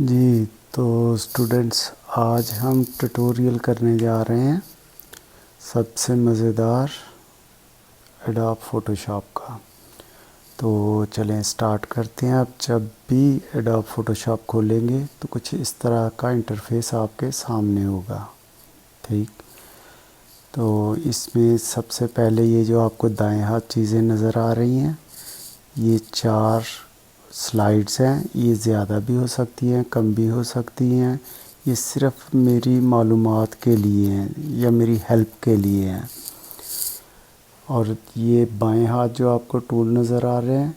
जी, तो स्टूडेंट्स आज हम ट्यूटोरियल करने जा रहे हैं सबसे मज़ेदार एडोब फ़ोटोशॉप का। तो चलें स्टार्ट करते हैं। आप जब भी एडोब फ़ोटोशॉप खोलेंगे तो कुछ इस तरह का इंटरफेस आपके सामने होगा। ठीक, तो इसमें सबसे पहले ये जो आपको दाएं हाथ चीज़ें नज़र आ रही हैं, ये 4 स्लाइड्स हैं। ये ज़्यादा भी हो सकती हैं, कम भी हो सकती हैं। ये सिर्फ मेरी मालूमात के लिए हैं या मेरी हेल्प के लिए हैं। और ये बाएं हाथ जो आपको टूल नज़र आ रहे हैं,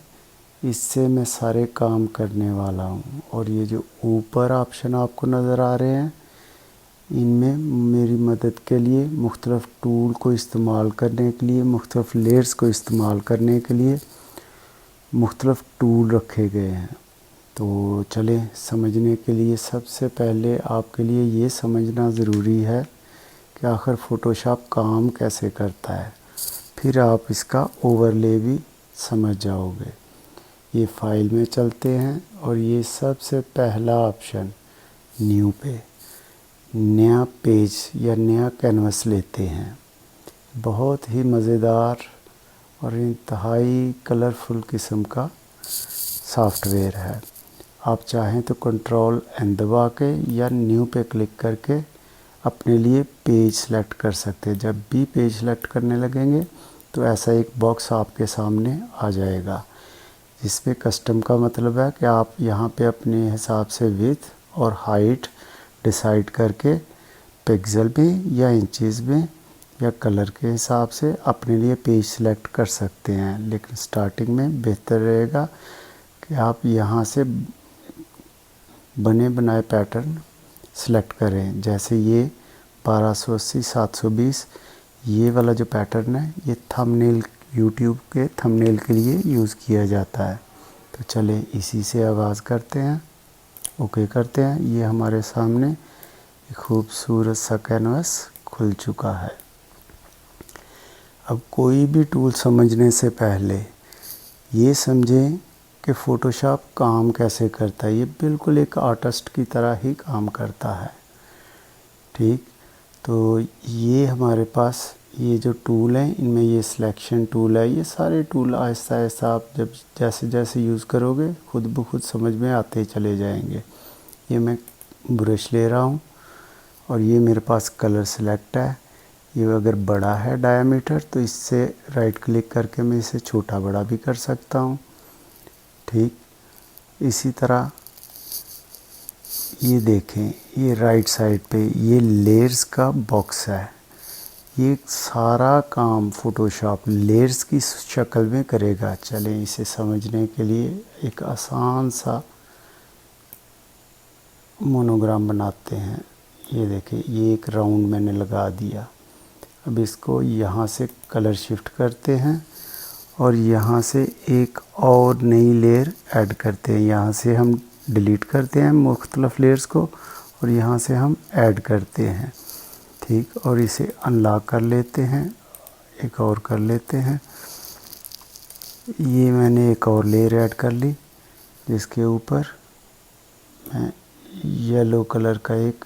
इससे मैं सारे काम करने वाला हूँ। और ये जो ऊपर ऑप्शन आपको नज़र आ रहे हैं, इनमें मेरी मदद के लिए मुख्तलिफ़ टूल को इस्तेमाल करने के लिए, मुख्तलिफ़ लेयर्स को इस्तेमाल करने के लिए मुख्तलिफ़ टूल रखे गए हैं। तो चलें समझने के लिए सबसे पहले आपके लिए ये समझना ज़रूरी है कि आखिर फ़ोटोशॉप काम कैसे करता है, फिर आप इसका ओवरले भी समझ जाओगे। ये फाइल में चलते हैं और ये सबसे पहला ऑप्शन न्यू पे नया पेज या नया कैनवस लेते हैं। बहुत ही मज़ेदार और इंतहाई कलरफुल किस्म का सॉफ्टवेयर है। आप चाहें तो कंट्रोल एन दबा के या न्यू पे क्लिक करके अपने लिए पेज सेलेक्ट कर सकते हैं। जब भी पेज सेलेक्ट करने लगेंगे तो ऐसा एक बॉक्स आपके सामने आ जाएगा, जिसमें कस्टम का मतलब है कि आप यहाँ पे अपने हिसाब से विड्थ और हाइट डिसाइड करके पिक्सल में या इंचेस में या कलर के हिसाब से अपने लिए पेज सेलेक्ट कर सकते हैं। लेकिन स्टार्टिंग में बेहतर रहेगा कि आप यहाँ से बने बनाए पैटर्न सेलेक्ट करें। जैसे ये 1280 720 ये वाला जो पैटर्न है, ये थंबनेल यूट्यूब के थंबनेल के लिए यूज़ किया जाता है। तो चलें इसी से आगाज़ करते हैं। ओके करते हैं। ये हमारे सामने एक खूबसूरत सा कैनवस खुल चुका है। अब कोई भी टूल समझने से पहले ये समझें कि फ़ोटोशॉप काम कैसे करता है। ये बिल्कुल एक आर्टिस्ट की तरह ही काम करता है। ठीक, तो ये हमारे पास ये जो टूल हैं, इनमें ये सिलेक्शन टूल है। ये सारे टूल आहिस्ता आहिस्ता आप जब जैसे जैसे यूज़ करोगे खुद ब खुद समझ में आते चले जाएंगे। ये मैं ब्रश ले रहा हूँ और ये मेरे पास कलर सेलेक्ट है। ये अगर बड़ा है डायामीटर तो इससे राइट क्लिक करके मैं इसे छोटा बड़ा भी कर सकता हूँ। ठीक, इसी तरह ये देखें, ये राइट साइड पे ये लेयर्स का बॉक्स है। ये सारा काम फ़ोटोशॉप लेयर्स की शक्ल में करेगा। चलें इसे समझने के लिए एक आसान सा मोनोग्राम बनाते हैं। ये देखें, ये एक राउंड मैंने लगा दिया। अब इसको यहाँ से कलर शिफ्ट करते हैं और यहाँ से एक और नई लेयर ऐड करते हैं। यहाँ से हम डिलीट करते हैं मुख्तलिफ़ लेयर्स को और यहाँ से हम ऐड करते हैं। ठीक, और इसे अनलॉक कर लेते हैं, एक और कर लेते हैं। ये मैंने एक और लेयर ऐड कर ली, जिसके ऊपर मैं येलो कलर का एक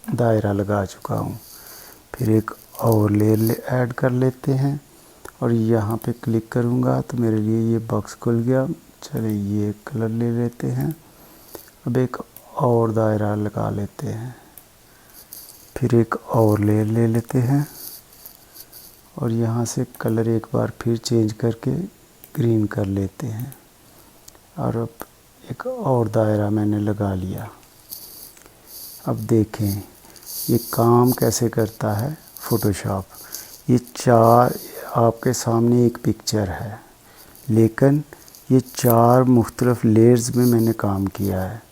दायरा लगा चुका हूँ। फिर एक और लेयर ऐड कर लेते हैं और यहाँ पे क्लिक करूँगा तो मेरे लिए ये बॉक्स खुल गया। चलिए ये कलर ले लेते हैं। अब एक और दायरा लगा लेते हैं, फिर एक और लेयर ले लेते हैं और यहाँ से कलर एक बार फिर चेंज करके ग्रीन कर लेते हैं। और अब एक और दायरा मैंने लगा लिया। अब देखें ये काम कैसे करता है फ़ोटोशॉप। ये 4 आपके सामने एक पिक्चर है, लेकिन ये 4 मुख्तलिफ़ लेयर्स में मैंने काम किया है।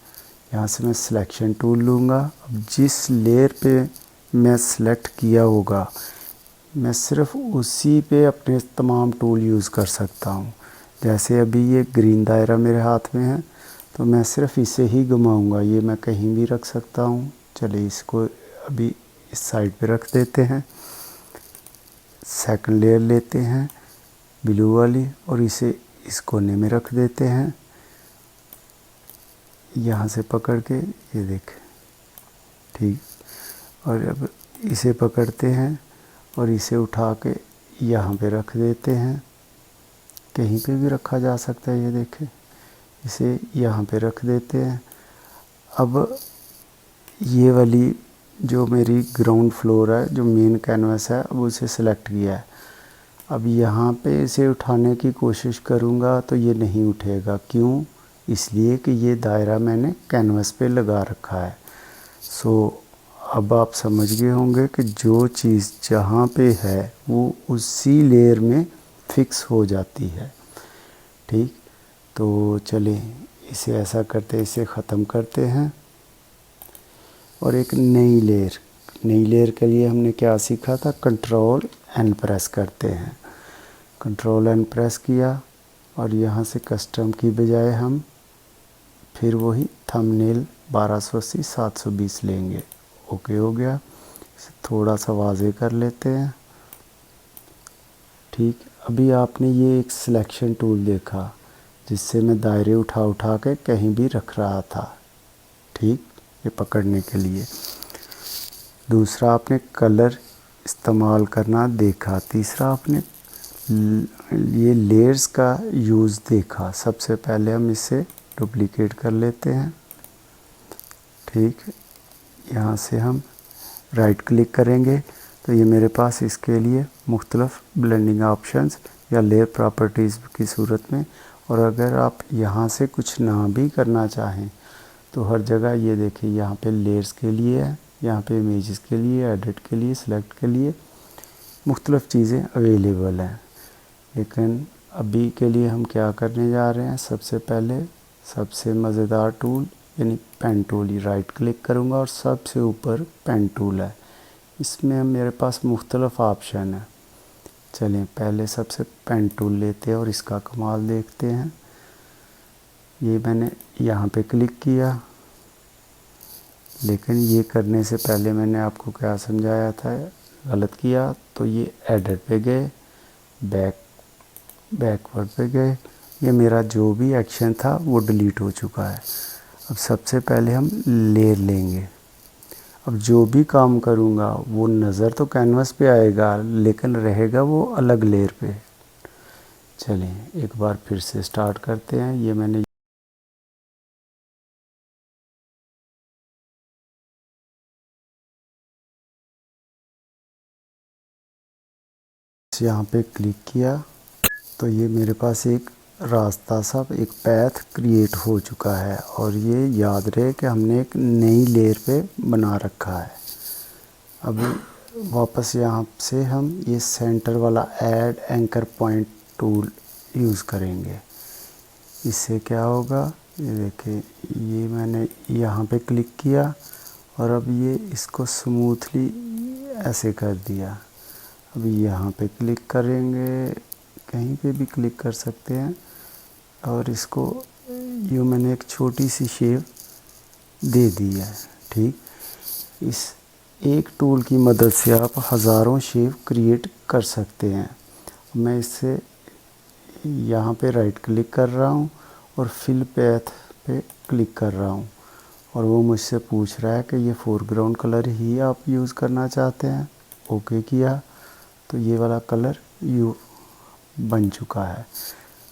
यहाँ से मैं सिलेक्शन टूल लूँगा। अब जिस लेयर पे मैं सेलेक्ट किया होगा, मैं सिर्फ उसी पे अपने तमाम टूल यूज़ कर सकता हूँ। जैसे अभी ये ग्रीन दायरा मेरे हाथ में है तो मैं सिर्फ इसे ही घुमाऊँगा। ये मैं कहीं भी रख सकता हूँ। चलिए इसको अभी इस साइड पे रख देते हैं। सेकंड लेयर लेते हैं ब्लू वाली और इसे इस कोने में रख देते हैं। यहाँ से पकड़ के ये देख, ठीक। और अब इसे पकड़ते हैं और इसे उठा के यहाँ पे रख देते हैं। कहीं पे भी रखा जा सकता है, ये देखें। इसे यहाँ पे रख देते हैं। अब ये वाली जो मेरी ग्राउंड फ्लोर है, जो मेन कैनवस है, अब उसे सिलेक्ट किया है। अब यहाँ पे इसे उठाने की कोशिश करूँगा तो ये नहीं उठेगा। क्यों? इसलिए कि ये दायरा मैंने कैनवस पे लगा रखा है। अब आप समझ गए होंगे कि जो चीज़ जहाँ पे है वो उसी लेयर में फिक्स हो जाती है, ठीक। तो चलें इसे ऐसा करते, इसे ख़त्म करते हैं और एक नई लेयर के लिए हमने क्या सीखा था? कंट्रोल एन प्रेस करते हैं। कंट्रोल एन प्रेस किया और यहाँ से कस्टम की बजाय हम फिर वही थंबनेल 1280 720 लेंगे। ओके हो गया। इसे थोड़ा सा वाज़े कर लेते हैं, ठीक। अभी आपने ये एक सिलेक्शन टूल देखा जिससे मैं दायरे उठा उठा के कहीं भी रख रहा था, ठीक, ये पकड़ने के लिए। दूसरा आपने कलर इस्तेमाल करना देखा। तीसरा आपने ये लेयर्स का यूज़ देखा। सबसे पहले हम इसे डुप्लीकेट कर लेते हैं, ठीक। यहाँ से हम राइट क्लिक करेंगे तो ये मेरे पास इसके लिए मुख्तलिफ ब्लेंडिंग ऑप्शंस या लेयर प्रॉपर्टीज़ की सूरत में। और अगर आप यहाँ से कुछ ना भी करना चाहें तो हर जगह ये देखिए, यहाँ पे लेयर्स के लिए है, यहाँ पे इमेजेस के लिए, एडिट के लिए, सिलेक्ट के लिए मुख्तलिफ चीज़ें अवेलेबल हैं। लेकिन अभी के लिए हम क्या करने जा रहे हैं? सबसे पहले सबसे मज़ेदार टूल यानी पेन टूल, ही राइट क्लिक करूँगा और सबसे ऊपर पेन टूल है। इसमें मेरे पास मुख्तलिफ ऑप्शन है। चलें पहले सबसे पेन टूल लेते हैं और इसका कमाल देखते हैं। ये मैंने यहाँ पे क्लिक किया, लेकिन ये करने से पहले मैंने आपको क्या समझाया था, गलत किया। तो ये एडिट पे गए, बैकवर्ड पे गए, ये मेरा जो भी एक्शन था वो डिलीट हो चुका है। अब सबसे पहले हम लेयर लेंगे। अब जो भी काम करूँगा वो नज़र तो कैनवस पे आएगा, लेकिन रहेगा वो अलग लेयर पे। चलें एक बार फिर से स्टार्ट करते हैं। ये मैंने यहाँ पे क्लिक किया तो ये मेरे पास एक रास्ता सा, एक पैथ क्रिएट हो चुका है। और ये याद रहे कि हमने एक नई लेयर पे बना रखा है। अभी वापस यहाँ से हम ये सेंटर वाला add anchor point tool use करेंगे। इससे क्या होगा, ये देखिए, ये मैंने यहाँ पे क्लिक किया और अब ये इसको स्मूथली ऐसे कर दिया। अभी यहाँ पे क्लिक करेंगे, कहीं पे भी क्लिक कर सकते हैं और इसको यूँ मैंने एक छोटी सी शेप दे दी है, ठीक। इस एक टूल की मदद से आप हज़ारों शेप क्रिएट कर सकते हैं। मैं इससे यहाँ पे राइट क्लिक कर रहा हूँ और फिल पैथ पे क्लिक कर रहा हूँ और वो मुझसे पूछ रहा है कि ये फोरग्राउंड कलर ही आप यूज़ करना चाहते हैं। ओके किया तो ये वाला कलर बन चुका है।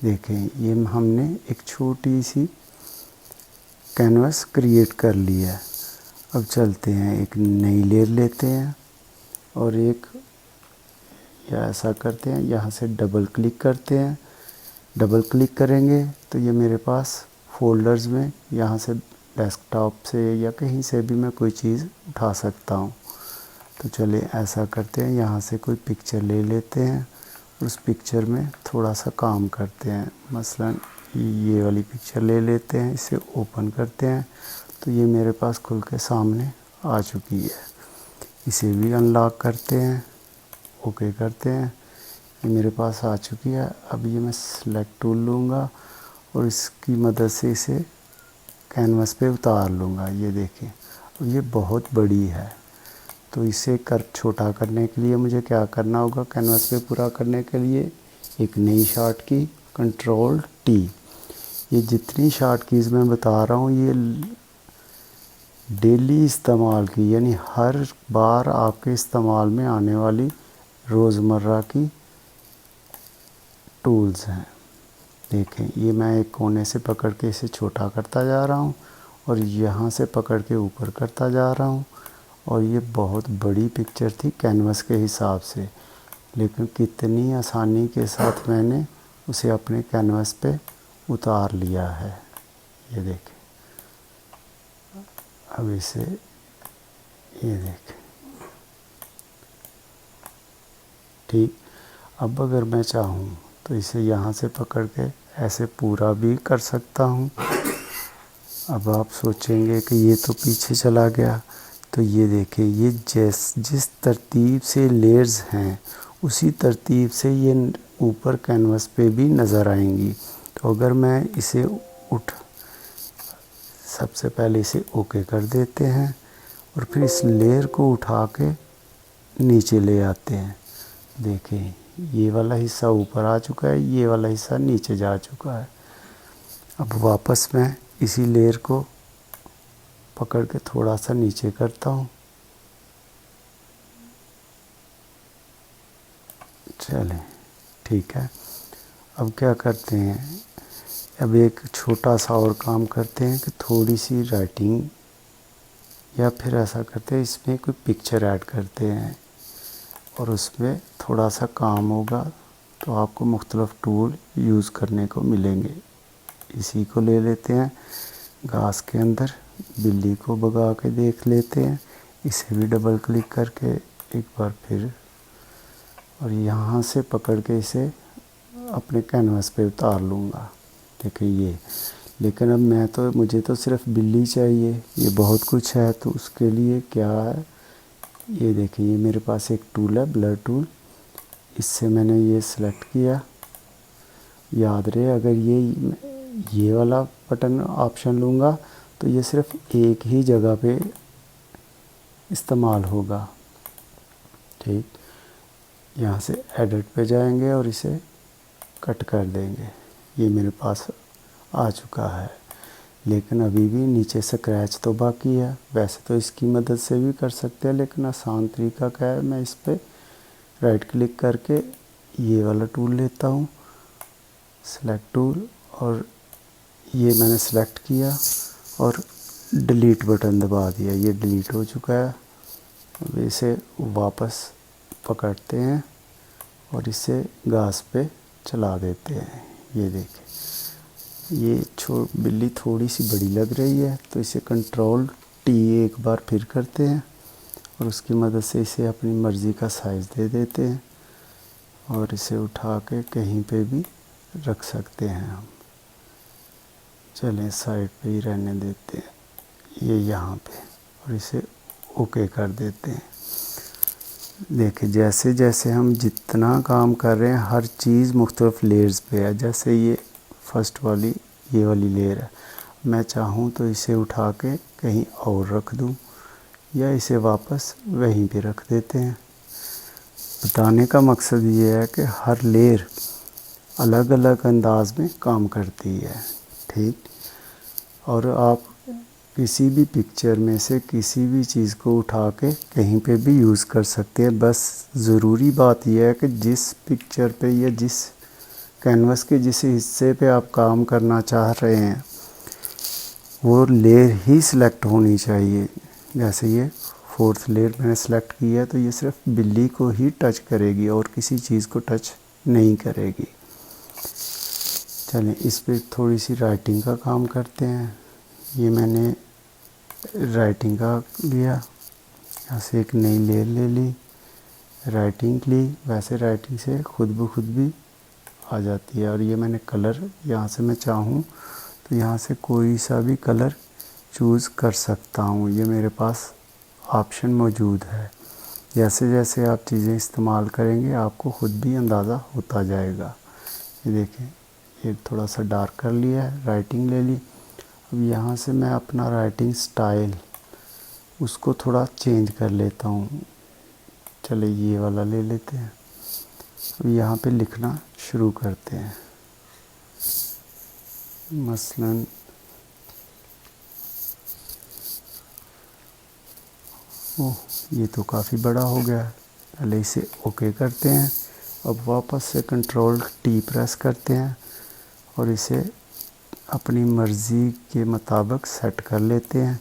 देखें, ये हमने एक छोटी सी कैनवस क्रिएट कर ली है। अब चलते हैं, एक नई लेयर लेते हैं और एक या ऐसा करते हैं, यहाँ से डबल क्लिक करते हैं। डबल क्लिक करेंगे तो ये मेरे पास फोल्डर्स में, यहाँ से डेस्कटॉप से या कहीं से भी मैं कोई चीज़ उठा सकता हूँ। तो चलिए ऐसा करते हैं, यहाँ से कोई पिक्चर ले लेते हैं और उस पिक्चर में थोड़ा सा काम करते हैं। मसलन ये वाली पिक्चर ले लेते हैं, इसे ओपन करते हैं तो ये मेरे पास खुल के सामने आ चुकी है। इसे भी अनलॉक करते हैं, ओके करते हैं, ये मेरे पास आ चुकी है। अब ये मैं सेलेक्ट टूल लूँगा और इसकी मदद से इसे कैनवस पे उतार लूँगा। ये देखें, अब ये बहुत बड़ी है तो इसे छोटा करने के लिए मुझे क्या करना होगा? कैनवस पे पूरा करने के लिए एक नई शॉट की, कंट्रोल टी। ये जितनी शॉर्ट कीज़ मैं बता रहा हूँ ये डेली इस्तेमाल की, यानी हर बार आपके इस्तेमाल में आने वाली रोज़मर्रा की टूल्स हैं। देखें, ये मैं एक कोने से पकड़ के इसे छोटा करता जा रहा हूँ और यहाँ से पकड़ के ऊपर करता जा रहा हूँ। और ये बहुत बड़ी पिक्चर थी कैनवस के हिसाब से, लेकिन कितनी आसानी के साथ मैंने उसे अपने कैनवस पे उतार लिया है। ये देखें, अब इसे ये देखें। ठीक, अब अगर मैं चाहूँ तो इसे यहाँ से पकड़ के ऐसे पूरा भी कर सकता हूँ। अब आप सोचेंगे कि ये तो पीछे चला गया, तो ये देखें, ये जिस तरतीब से लेयर्स हैं उसी तरतीब से ये ऊपर कैनवस पे भी नज़र आएंगी। तो अगर मैं इसे सबसे पहले इसे ओके कर देते हैं और फिर इस लेयर को उठा के नीचे ले आते हैं। देखें, ये वाला हिस्सा ऊपर आ चुका है, ये वाला हिस्सा नीचे जा चुका है। अब वापस मैं इसी लेयर को पकड़ के थोड़ा सा नीचे करता हूँ। चलें, ठीक है। अब क्या करते हैं, अब एक छोटा सा और काम करते हैं कि थोड़ी सी राइटिंग, या फिर ऐसा करते हैं इसमें कोई पिक्चर ऐड करते हैं और उसमें थोड़ा सा काम होगा तो आपको मुख्तलिफ़ टूल यूज़ करने को मिलेंगे। इसी को ले लेते हैं, घास के अंदर बिल्ली को भगा के देख लेते हैं। इसे भी डबल क्लिक करके एक बार फिर, और यहाँ से पकड़ के इसे अपने कैनवस पे उतार लूँगा। देखिए ये, लेकिन अब मुझे तो सिर्फ बिल्ली चाहिए, ये बहुत कुछ है। तो उसके लिए क्या है, ये देखिए, ये मेरे पास एक टूल है, ब्लर टूल। इससे मैंने ये सिलेक्ट किया। याद रहे, अगर ये वाला बटन ऑप्शन लूँगा तो ये सिर्फ एक ही जगह पे इस्तेमाल होगा। ठीक, यहाँ से एडिट पे जाएंगे और इसे कट कर देंगे। ये मेरे पास आ चुका है, लेकिन अभी भी नीचे स्क्रैच तो बाकी है। वैसे तो इसकी मदद से भी कर सकते हैं, लेकिन आसान तरीका क्या है, मैं इस पर राइट क्लिक करके ये वाला टूल लेता हूँ, सेलेक्ट टूल, और ये मैंने सेलेक्ट किया और डिलीट बटन दबा दिया। ये डिलीट हो चुका है। अब इसे वापस पकड़ते हैं और इसे घास पे चला देते हैं। ये देखें, ये बिल्ली थोड़ी सी बड़ी लग रही है, तो इसे कंट्रोल टी एक बार फिर करते हैं और उसकी मदद से इसे अपनी मर्ज़ी का साइज़ दे देते हैं और इसे उठा के कहीं पे भी रख सकते हैं हम। चलें, साइड पे ही रहने देते हैं, ये यहाँ पे, और इसे ओके कर देते हैं। देखिए, जैसे जैसे हम जितना काम कर रहे हैं हर चीज़ मुख्तलिफ़ लेयर्स पे है। जैसे ये फर्स्ट वाली, ये वाली लेयर है, मैं चाहूँ तो इसे उठा के कहीं और रख दूँ या इसे वापस वहीं पे रख देते हैं। बताने का मकसद ये है कि हर लेयर अलग अलग अंदाज में काम करती है। ठीक, और आप किसी भी पिक्चर में से किसी भी चीज़ को उठा के कहीं पे भी यूज़ कर सकते हैं। बस ज़रूरी बात यह है कि जिस पिक्चर पे या जिस कैनवस के जिस हिस्से पे आप काम करना चाह रहे हैं वो लेयर ही सिलेक्ट होनी चाहिए। जैसे ये फोर्थ लेयर मैंने सेलेक्ट किया है, तो ये सिर्फ बिल्ली को ही टच करेगी और किसी चीज़ को टच नहीं करेगी। चलें, इस पे थोड़ी सी राइटिंग का काम करते हैं। ये मैंने राइटिंग का लिया, यहाँ से एक नई लेयर ले ली, राइटिंग ली। वैसे राइटिंग से खुद ब खुद भी आ जाती है। और ये मैंने कलर, यहाँ से मैं चाहूँ तो यहाँ से कोई सा भी कलर चूज़ कर सकता हूँ, ये मेरे पास ऑप्शन मौजूद है। जैसे जैसे आप चीज़ें इस्तेमाल करेंगे आपको ख़ुद भी अंदाज़ा होता जाएगा। ये देखें, ये थोड़ा सा डार्क कर लिया है, राइटिंग ले ली। अब यहाँ से मैं अपना राइटिंग स्टाइल उसको थोड़ा चेंज कर लेता हूँ। चले, ये वाला ले लेते हैं। अब यहाँ पे लिखना शुरू करते हैं। मसलन ओह, ये तो काफ़ी बड़ा हो गया है। पहले इसे ओके करते हैं। अब वापस से कंट्रोल टी प्रेस करते हैं और इसे अपनी मर्ज़ी के मुताबिक सेट कर लेते हैं।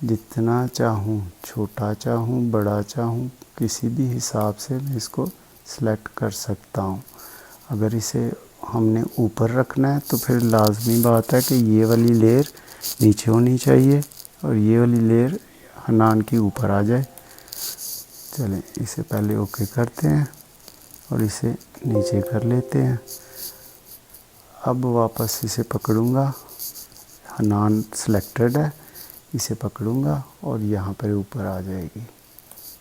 जितना चाहूँ, छोटा चाहूँ, बड़ा चाहूँ, किसी भी हिसाब से मैं इसको सिलेक्ट कर सकता हूँ। अगर इसे हमने ऊपर रखना है तो फिर लाजमी बात है कि ये वाली लेयर नीचे होनी चाहिए और ये वाली लेयर हनान की ऊपर आ जाए। चलें, इसे पहले ओके करते हैं और इसे नीचे कर लेते हैं। अब वापस इसे पकड़ूंगा, हनान सिलेक्टेड है, इसे पकड़ूंगा और यहाँ पर ऊपर आ जाएगी।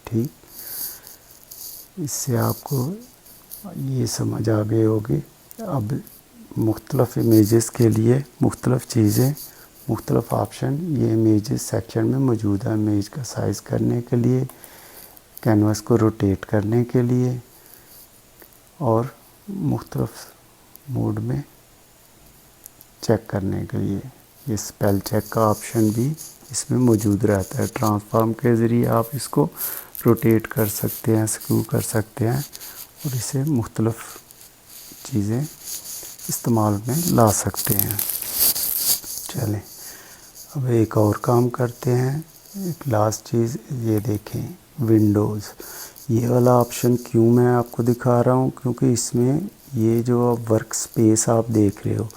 ठीक, इससे आपको ये समझ आ गई होगी। अब मुख्तलिफ़ इमेजेस के लिए मुख्तलिफ़ चीज़ें, मुख्तलिफ़ ऑप्शन ये इमेजेस सेक्शन में मौजूद है। इमेज का साइज़ करने के लिए, कैनवास को रोटेट करने के लिए और मुख्तलिफ़ मोड में चेक करने के लिए। ये स्पेल चेक का ऑप्शन भी इसमें मौजूद रहता है। ट्रांसफॉर्म के ज़रिए आप इसको रोटेट कर सकते हैं, स्क्रू कर सकते हैं और इसे मुख्तलिफ़ चीज़ें इस्तेमाल में ला सकते हैं। चलें, अब एक और काम करते हैं। एक लास्ट चीज़ ये देखें, विंडोज़। ये वाला ऑप्शन क्यों मैं आपको दिखा रहा हूँ, क्योंकि इसमें ये जो वर्क स्पेस आप देख रहे हो,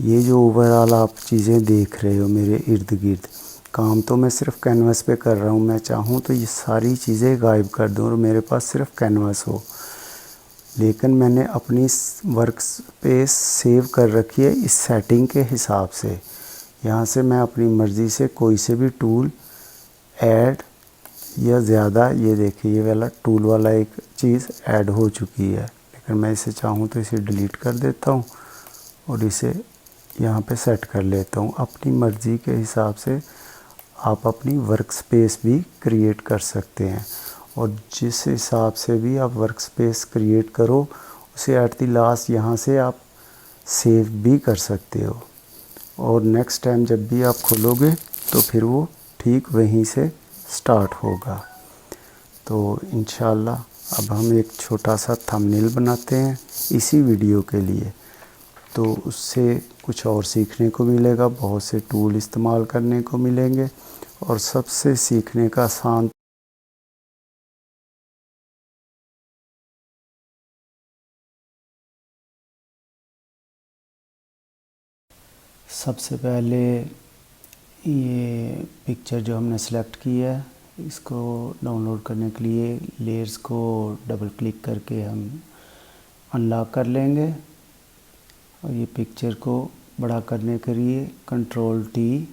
ये जो ओवरऑल आप चीज़ें देख रहे हो मेरे इर्द गिर्द, काम तो मैं सिर्फ कैनवास पे कर रहा हूँ। मैं चाहूँ तो ये सारी चीज़ें गायब कर दूँ और मेरे पास सिर्फ कैनवास हो, लेकिन मैंने अपनी वर्क स्पेस सेव कर रखी है इस सेटिंग के हिसाब से। यहाँ से मैं अपनी मर्ज़ी से कोई से भी टूल ऐड या ज़्यादा, ये देखिए ये वाला टूल वाला एक चीज़ ऐड हो चुकी है, लेकिन मैं इसे चाहूँ तो इसे डिलीट कर देता हूँ और इसे यहाँ पे सेट कर लेता हूँ। अपनी मर्ज़ी के हिसाब से आप अपनी वर्क स्पेस भी क्रिएट कर सकते हैं और जिस हिसाब से भी आप वर्क स्पेस क्रिएट करो उसे एट द लास्ट यहाँ से आप सेव भी कर सकते हो और नेक्स्ट टाइम जब भी आप खोलोगे तो फिर वो ठीक वहीं से स्टार्ट होगा। तो इंशाल्लाह अब हम एक छोटा सा थंबनेल बनाते हैं इसी वीडियो के लिए, तो उससे कुछ और सीखने को मिलेगा, बहुत से टूल इस्तेमाल करने को मिलेंगे और सबसे सीखने का आसान सबसे पहले ये पिक्चर जो हमने सेलेक्ट की है इसको डाउनलोड करने के लिए लेयर्स को डबल क्लिक करके हम अनलॉक कर लेंगे और ये पिक्चर को बड़ा करने के लिए कंट्रोल टी,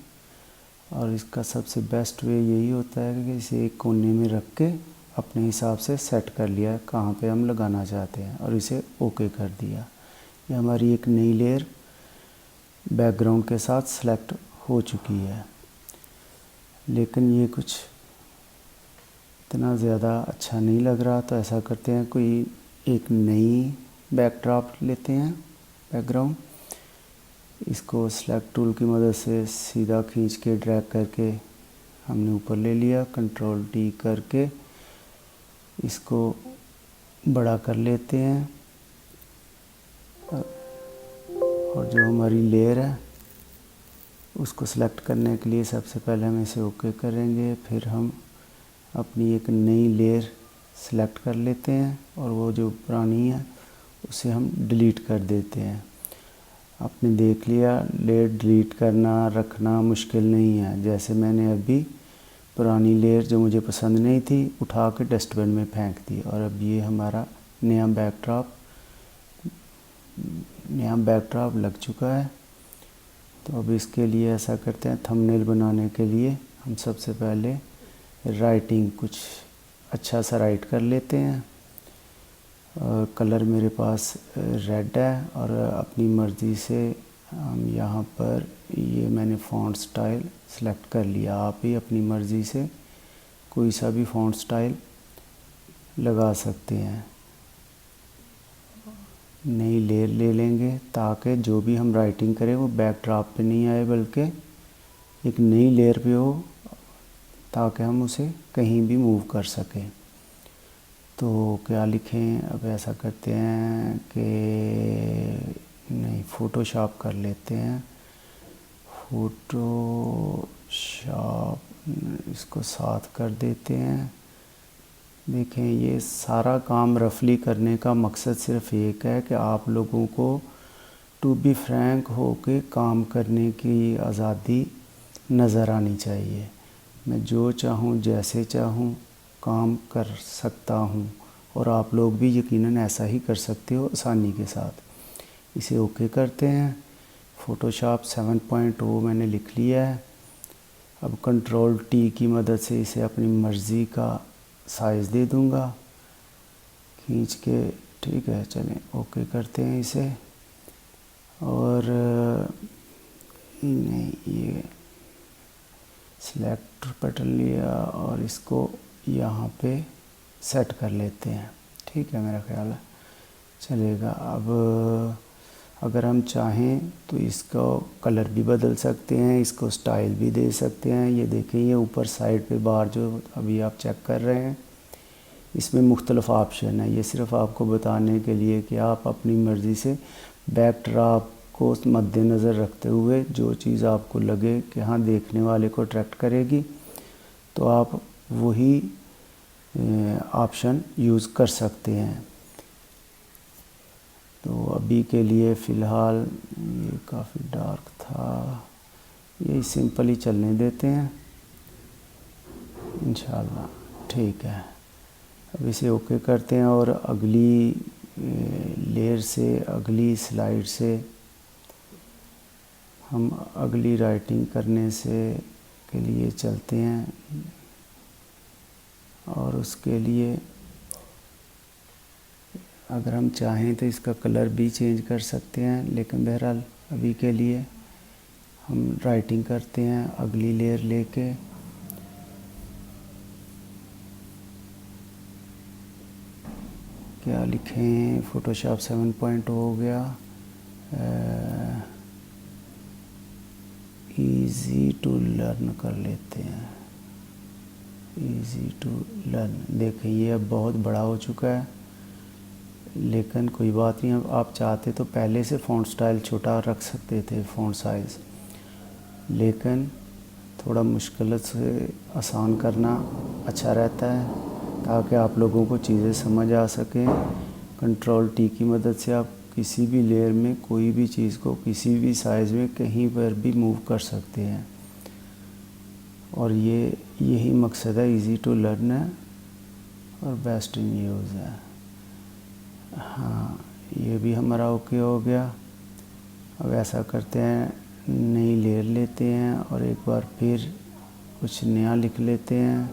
और इसका सबसे बेस्ट वे यही होता है कि इसे एक कोने में रख के अपने हिसाब से सेट कर लिया कहाँ पे हम लगाना चाहते हैं और इसे ओके कर दिया। ये हमारी एक नई लेयर बैकग्राउंड के साथ सेलेक्ट हो चुकी है, लेकिन ये कुछ इतना ज़्यादा अच्छा नहीं लग रहा, तो ऐसा करते हैं कोई एक नई बैकड्रॉप लेते हैं बैकग्राउंड। इसको सेलेक्ट टूल की मदद से सीधा खींच के ड्रैग करके हमने ऊपर ले लिया, कंट्रोल टी करके इसको बड़ा कर लेते हैं और जो हमारी लेयर है उसको सेलेक्ट करने के लिए सबसे पहले हम इसे ओके करेंगे, फिर हम अपनी एक नई लेयर सेलेक्ट कर लेते हैं और वो जो पुरानी है उसे हम डिलीट कर देते हैं। आपने देख लिया लेयर डिलीट करना रखना मुश्किल नहीं है। जैसे मैंने अभी पुरानी लेयर जो मुझे पसंद नहीं थी उठा के डस्टबिन में फेंक दी और अब ये हमारा नया बैकड्रॉप लग चुका है। तो अब इसके लिए ऐसा करते हैं, थंबनेल बनाने के लिए हम सबसे पहले राइटिंग कुछ अच्छा सा राइट कर लेते हैं और कलर मेरे पास रेड है और अपनी मर्ज़ी से हम यहाँ पर ये मैंने फ़ॉन्ट स्टाइल सेलेक्ट कर लिया। आप ही अपनी मर्ज़ी से कोई सा भी फ़ॉन्ट स्टाइल लगा सकते हैं। नई लेयर ले लेंगे ताकि जो भी हम राइटिंग करें वो बैकड्रॉप पे नहीं आए बल्कि एक नई लेयर पे हो, ताकि हम उसे कहीं भी मूव कर सकें। तो क्या लिखें, अब ऐसा करते हैं कि नहीं, फ़ोटोशॉप कर लेते हैं। फ़ोटोशॉप इसको साथ कर देते हैं। देखें, ये सारा काम रफली करने का मकसद सिर्फ एक है कि आप लोगों को टू बी फ्रैंक हो के काम करने की आज़ादी नज़र आनी चाहिए। मैं जो चाहूँ जैसे चाहूँ काम कर सकता हूँ, और आप लोग भी यकीनन ऐसा ही कर सकते हो आसानी के साथ। इसे ओके करते हैं। फ़ोटोशॉप 7.0 मैंने लिख लिया है। अब कंट्रोल टी की मदद से इसे अपनी मर्ज़ी का साइज़ दे दूँगा खींच के। ठीक है, चलें ओके करते हैं इसे। और नहीं, ये सिलेक्ट बटन लिया और इसको यहाँ पे सेट कर लेते हैं। ठीक है, मेरा ख्याल है चलेगा। अब अगर हम चाहें तो इसका कलर भी बदल सकते हैं, इसको स्टाइल भी दे सकते हैं। ये देखें, ये ऊपर साइड पे बार जो अभी आप चेक कर रहे हैं, इसमें मुख्तलिफ़ ऑप्शन है। ये सिर्फ आपको बताने के लिए कि आप अपनी मर्ज़ी से बैकड्रॉप को मद्देनज़र रखते हुए जो चीज़ आपको लगे कि हाँ देखने वाले को अट्रैक्ट करेगी, तो आप वही ऑप्शन यूज़ कर सकते हैं। तो अभी के लिए फ़िलहाल ये काफ़ी डार्क था, यही सिंपल ही चलने देते हैं इंशाल्लाह। ठीक है, अब इसे ओके करते हैं और अगली लेयर से, अगली स्लाइड से हम अगली राइटिंग करने से के लिए चलते हैं। और उसके लिए अगर हम चाहें तो इसका कलर भी चेंज कर सकते हैं, लेकिन बहरहाल अभी के लिए हम राइटिंग करते हैं अगली लेयर लेके। क्या लिखें, फ़ोटोशॉप 7.0 हो गया। इजी टू लर्न कर लेते हैं, इजी टू लर्न। देखें, ये अब बहुत बड़ा हो चुका है, लेकिन कोई बात नहीं। अब आप चाहते तो पहले से फ़ॉन्ट स्टाइल छोटा रख सकते थे, फ़ॉन्ट साइज़, लेकिन थोड़ा मुश्किल से आसान करना अच्छा रहता है ताकि आप लोगों को चीज़ें समझ आ सकें। कंट्रोल टी की मदद से आप किसी भी लेयर में कोई भी चीज़ को किसी भी साइज़ में कहीं पर भी मूव कर सकते हैं, और यही मकसद है। इजी टू लर्न है और बेस्ट इन यूज़ है। हाँ, ये भी हमारा ओके हो गया। अब ऐसा करते हैं, नई लेयर लेते हैं और एक बार फिर कुछ नया लिख लेते हैं।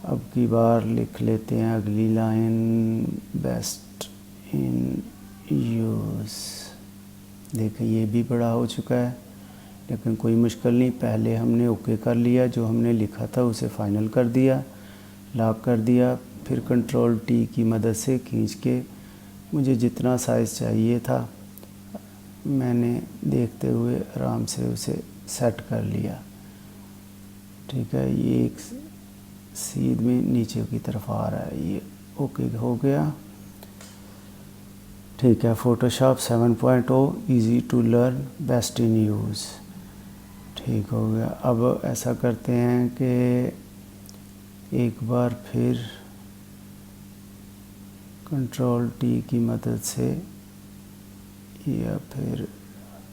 अब की बार लिख लेते हैं अगली लाइन, बेस्ट इन यूज़। देखें, ये भी बड़ा हो चुका है, लेकिन कोई मुश्किल नहीं। पहले हमने ओके कर लिया, जो हमने लिखा था उसे फ़ाइनल कर दिया, लॉक कर दिया। फिर कंट्रोल टी की मदद से खींच के मुझे जितना साइज़ चाहिए था मैंने देखते हुए आराम से उसे सेट कर लिया। ठीक है, ये एक सीध में नीचे की तरफ आ रहा है, ये ओके हो गया। ठीक है, Photoshop 7.0 easy to learn, best in use. ठीक हो गया। अब ऐसा करते हैं कि एक बार फिर कंट्रोल टी की मदद से या फिर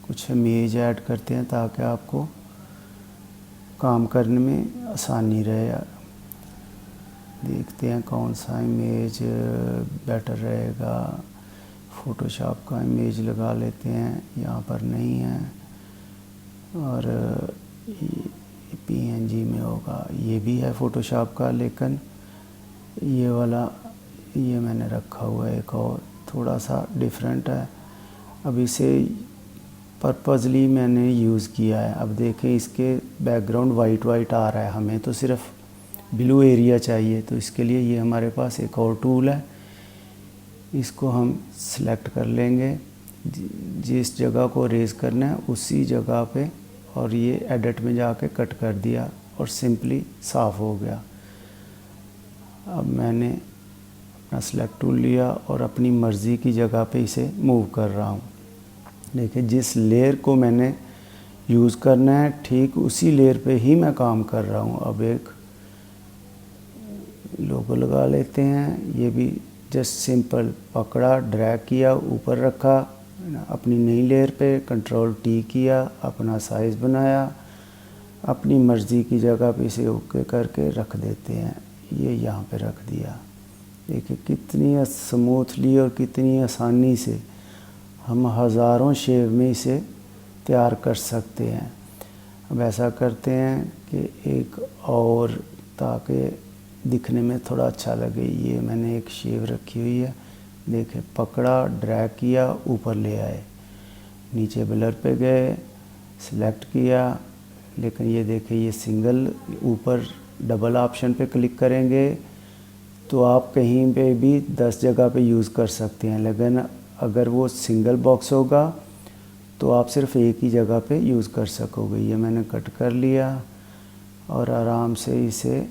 कुछ इमेज ऐड करते हैं ताकि आपको काम करने में आसानी रहे। देखते हैं कौन सा इमेज बेटर रहेगा। फ़ोटोशॉप का इमेज लगा लेते हैं, यहाँ पर नहीं है, और पीएनजी में होगा। ये भी है फ़ोटोशॉप का, लेकिन ये वाला ये मैंने रखा हुआ है एक और, थोड़ा सा डिफरेंट है। अब इसे पर्पज़ली मैंने यूज़ किया है। अब देखें, इसके बैकग्राउंड वाइट आ रहा है, हमें तो सिर्फ ब्लू एरिया चाहिए। तो इसके लिए ये हमारे पास एक और टूल है, इसको हम सिलेक्ट कर लेंगे, जिस जगह को रेज करना है उसी जगह पे, और ये एडिट में जाके कट कर दिया और सिंपली साफ़ हो गया। अब मैंने अपना सेलेक्ट टूल लिया और अपनी मर्ज़ी की जगह पे इसे मूव कर रहा हूँ। देखिए, जिस लेयर को मैंने यूज़ करना है ठीक उसी लेयर पे ही मैं काम कर रहा हूँ। अब एक लोगो लगा लेते हैं। ये भी जस्ट सिंपल पकड़ा, ड्रैग किया, ऊपर रखा, अपनी नई लेयर पे कंट्रोल टी किया, अपना साइज़ बनाया, अपनी मर्ज़ी की जगह पे इसे ओके करके रख देते हैं। ये यहाँ पे रख दिया। देखिए कितनी स्मूथली और कितनी आसानी से हम हज़ारों शेप में इसे तैयार कर सकते हैं। अब ऐसा करते हैं कि एक और, ताकि दिखने में थोड़ा अच्छा लगे, ये मैंने एक शेप रखी हुई है। देखें, पकड़ा, ड्रैग किया, ऊपर ले आए, नीचे ब्लर पे गए, सिलेक्ट किया। लेकिन ये देखें, ये सिंगल, ऊपर डबल ऑप्शन पे क्लिक करेंगे तो आप कहीं पे भी 10 जगह पे यूज़ कर सकते हैं। लेकिन अगर वो सिंगल बॉक्स होगा तो आप सिर्फ एक ही जगह पे यूज़ कर सकोगे। ये मैंने कट कर लिया और आराम से इसे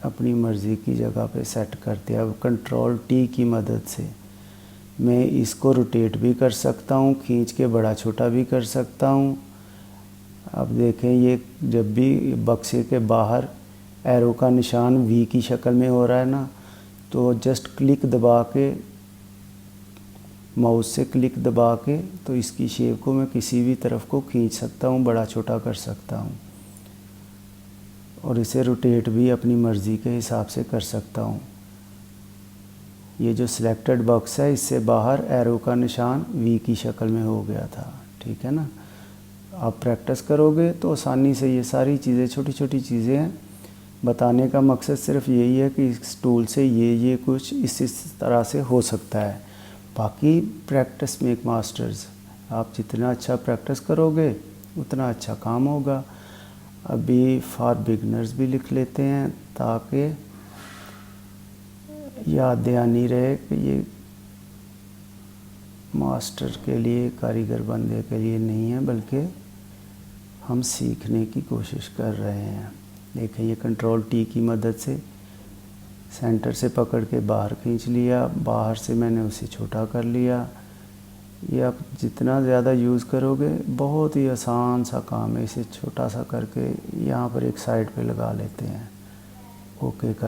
अपनी मर्ज़ी की जगह पे सेट कर दिया। अब कंट्रोल टी की मदद से मैं इसको रोटेट भी कर सकता हूँ, खींच के बड़ा छोटा भी कर सकता हूँ। अब देखें, ये जब भी बक्से के बाहर एरो का निशान वी की शक्ल में हो रहा है ना, तो जस्ट क्लिक दबा के, माउस से क्लिक दबा के, तो इसकी शेप को मैं किसी भी तरफ को खींच सकता हूँ, बड़ा छोटा कर सकता हूँ, और इसे रोटेट भी अपनी मर्ज़ी के हिसाब से कर सकता हूँ। ये जो सिलेक्टेड बॉक्स है, इससे बाहर एरो का निशान वी की शक्ल में हो गया था। ठीक है ना। आप प्रैक्टिस करोगे तो आसानी से ये सारी चीज़ें, छोटी छोटी चीज़ें हैं। बताने का मकसद सिर्फ यही है कि इस टूल से ये कुछ इस तरह से हो सकता है। बाकी प्रैक्टिस मेक मास्टर्स, आप जितना अच्छा प्रैक्टिस करोगे उतना अच्छा काम होगा। अभी फॉर बिगनर्स भी लिख लेते हैं ताकि याद दहानी रहे कि ये मास्टर के लिए, कारीगर बंदे के लिए नहीं है, बल्कि हम सीखने की कोशिश कर रहे हैं। देखिए, ये कंट्रोल टी की मदद से सेंटर से पकड़ के बाहर खींच लिया, बाहर से मैंने उसे छोटा कर लिया। ये आप जितना ज़्यादा यूज़ करोगे, बहुत ही आसान सा काम है। इसे छोटा सा करके यहाँ पर एक साइड पे लगा लेते हैं, ओके कर